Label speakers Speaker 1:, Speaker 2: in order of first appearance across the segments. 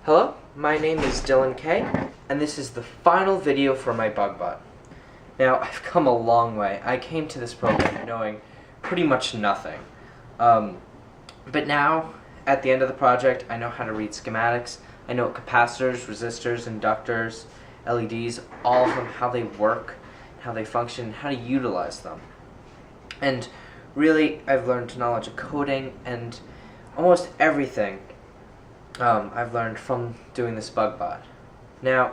Speaker 1: Hello, my name is Dylan K, and this is the final video for my BugBot. Now, I've come a long way. I came to this program knowing pretty much nothing. But now, at the end of the project, I know how to read schematics. I know capacitors, resistors, inductors, LEDs, all of them, how they work, how they function, how to utilize them. And really, I've learned knowledge of coding and almost everything I've learned from doing this BugBot. Now,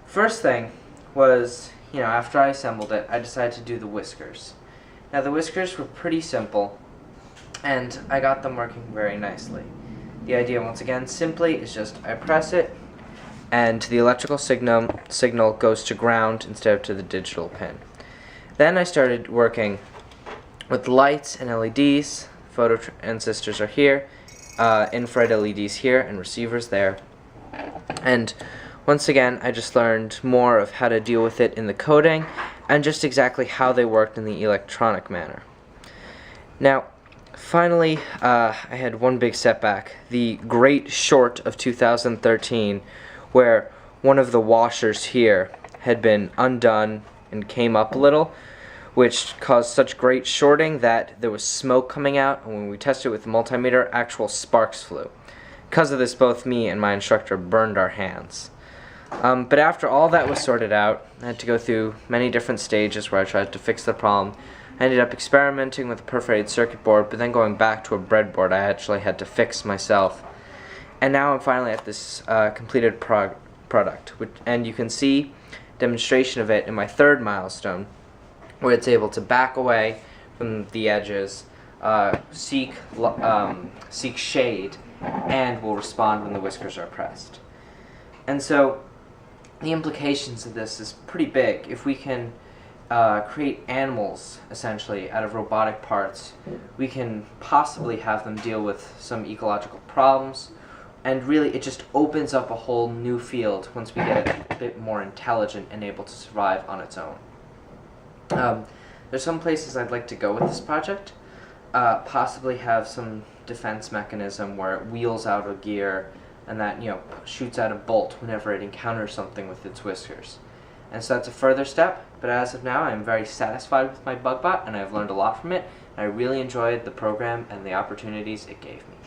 Speaker 1: first thing was, after I assembled it, I decided to do the whiskers. Now, the whiskers were pretty simple, and I got them working very nicely. The idea, once again, simply is just I press it, and the electrical signal goes to ground instead of to the digital pin. Then I started working with lights and LEDs. Photo transistors are here, infrared LEDs here, and receivers there. And once again, I just learned more of how to deal with it in the coding and just exactly how they worked in the electronic manner. Now, finally, I had one big setback, the great short of 2013, where one of the washers here had been undone and came up a little, which caused such great shorting that there was smoke coming out, and when we tested it with the multimeter, actual sparks flew. Because of this, both me and my instructor burned our hands. But after all that was sorted out, I had to go through many different stages where I tried to fix the problem. I ended up experimenting with a perforated circuit board, but then going back to a breadboard I actually had to fix myself. And now I'm finally at this completed product, and you can see demonstration of it in my third milestone, where it's able to back away from the edges, seek shade, and will respond when the whiskers are pressed. And so the implications of this is pretty big. If we can create animals, essentially, out of robotic parts, we can possibly have them deal with some ecological problems, and really it just opens up a whole new field once we get it a bit more intelligent and able to survive on its own. There's some places I'd like to go with this project. Possibly have some defense mechanism where it wheels out a gear and that, shoots out a bolt whenever it encounters something with its whiskers. And so that's a further step, but as of now I'm very satisfied with my BugBot and I've learned a lot from it, and I really enjoyed the program and the opportunities it gave me.